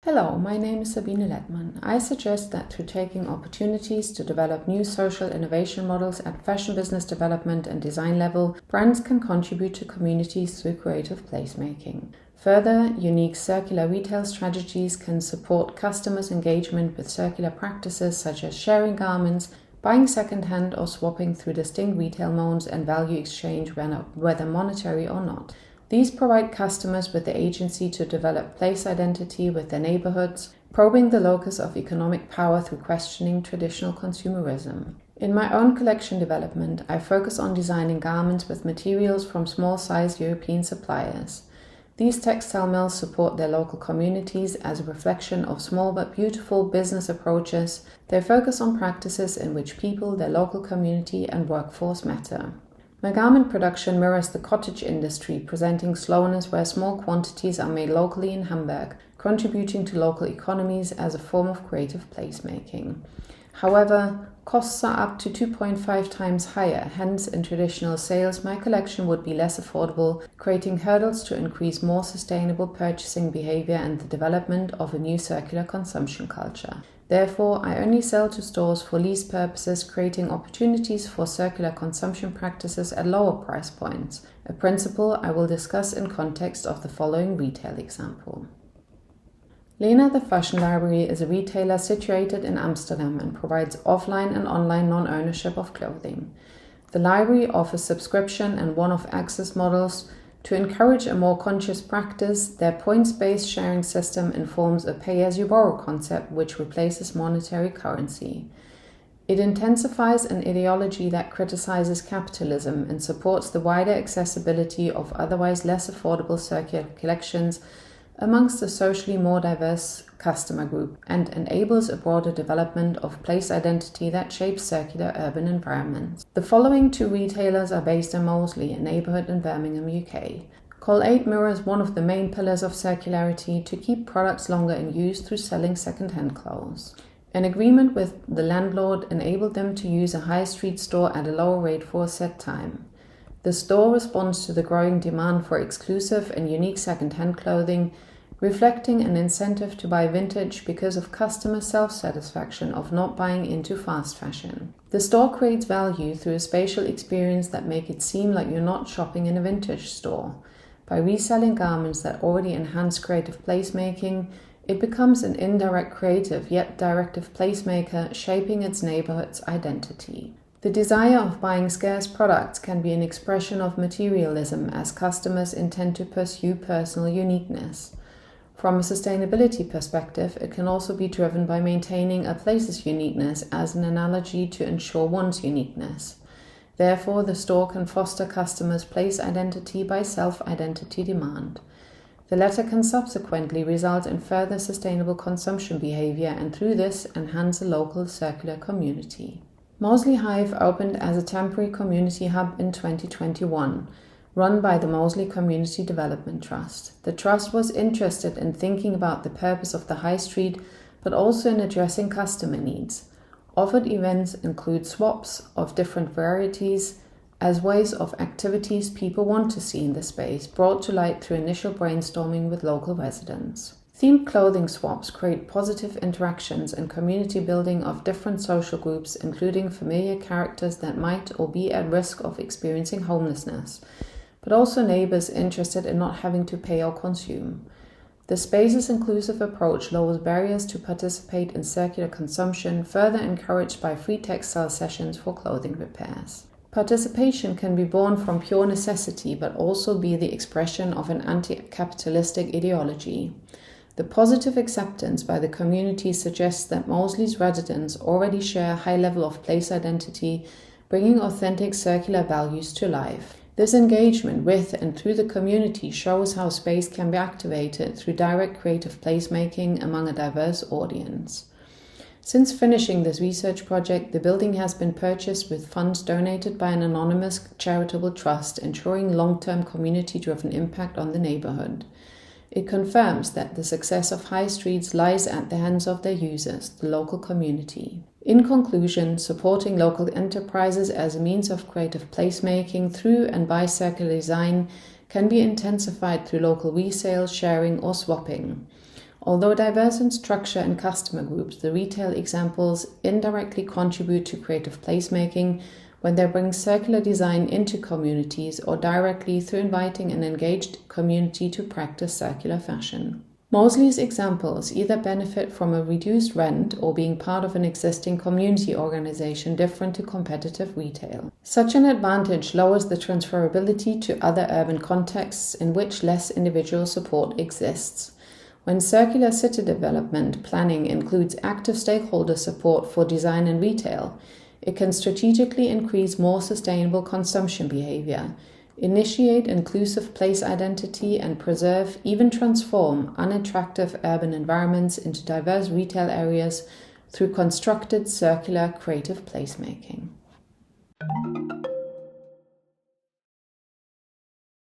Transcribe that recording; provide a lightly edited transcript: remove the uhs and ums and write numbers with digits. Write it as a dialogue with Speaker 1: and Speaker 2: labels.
Speaker 1: Hello, my name is Sabine Lettmann. I suggest that through taking opportunities to develop new social innovation models at fashion business development and design level, brands can contribute to communities through creative placemaking. Further, unique circular retail strategies can support customers' engagement with circular practices such as sharing garments, buying second-hand or swapping through distinct retail modes and value exchange whether monetary or not. These provide customers with the agency to develop place identity with their neighborhoods, probing the locus of economic power through questioning traditional consumerism. In my own collection development, I focus on designing garments with materials from small-sized European suppliers. These textile mills support their local communities as a reflection of small but beautiful business approaches. They focus on practices in which people, their local community, and workforce matter. My garment production mirrors the cottage industry, presenting slowness where small quantities are made locally in Hamburg, contributing to local economies as a form of creative placemaking. However, costs are up to 2.5 times higher, hence in traditional sales my collection would be less affordable, creating hurdles to increase more sustainable purchasing behavior and the development of a new circular consumption culture. Therefore, I only sell to stores for lease purposes, creating opportunities for circular consumption practices at lower price points, a principle I will discuss in context of the following retail example. Lena the Fashion Library is a retailer situated in Amsterdam and provides offline and online non-ownership of clothing. The library offers subscription and one-off access models. To encourage a more conscious practice, their points-based sharing system informs a pay-as-you-borrow concept which replaces monetary currency. It intensifies an ideology that criticizes capitalism and supports the wider accessibility of otherwise less affordable circular collections amongst a socially more diverse customer group and enables a broader development of place identity that shapes circular urban environments. The following two retailers are based in Moseley, a neighbourhood in Birmingham, UK. Call 8 mirrors one of the main pillars of circularity to keep products longer in use through selling second-hand clothes. An agreement with the landlord enabled them to use a high street store at a lower rate for a set time. The store responds to the growing demand for exclusive and unique second-hand clothing, reflecting an incentive to buy vintage because of customer self-satisfaction of not buying into fast fashion. The store creates value through a spatial experience that make it seem like you're not shopping in a vintage store. By reselling garments that already enhance creative placemaking, it becomes an indirect creative yet directive placemaker shaping its neighborhood's identity. The desire of buying scarce products can be an expression of materialism as customers intend to pursue personal uniqueness. From a sustainability perspective, it can also be driven by maintaining a place's uniqueness as an analogy to ensure one's uniqueness. Therefore, the store can foster customers' place identity by self-identity demand. The latter can subsequently result in further sustainable consumption behavior and through this enhance a local circular community. Moseley Hive opened as a temporary community hub in 2021, run by the Moseley Community Development Trust. The Trust was interested in thinking about the purpose of the high street, but also in addressing customer needs. Offered events include swaps of different varieties as ways of activities people want to see in the space, brought to light through initial brainstorming with local residents. Themed clothing swaps create positive interactions and community building of different social groups, including familiar characters that might or be at risk of experiencing homelessness, but also neighbors interested in not having to pay or consume. The space's inclusive approach lowers barriers to participate in circular consumption, further encouraged by free textile sessions for clothing repairs. Participation can be born from pure necessity, but also be the expression of an anti-capitalistic ideology. The positive acceptance by the community suggests that Moseley's residents already share a high level of place identity, bringing authentic circular values to life. This engagement with and through the community shows how space can be activated through direct creative placemaking among a diverse audience. Since finishing this research project, the building has been purchased with funds donated by an anonymous charitable trust, ensuring long-term community-driven impact on the neighborhood. It confirms that the success of high streets lies at the hands of their users, the local community. In conclusion, supporting local enterprises as a means of creative placemaking through and by circular design can be intensified through local resale, sharing or swapping. Although diverse in structure and customer groups, the retail examples indirectly contribute to creative placemaking when they bring circular design into communities or directly through inviting an engaged community to practice circular fashion. Mosley's examples either benefit from a reduced rent or being part of an existing community organization different to competitive retail. Such an advantage lowers the transferability to other urban contexts in which less individual support exists. When circular city development planning includes active stakeholder support for design and retail, it can strategically increase more sustainable consumption behavior, initiate inclusive place identity, and preserve, even transform, unattractive urban environments into diverse retail areas through constructed circular creative placemaking.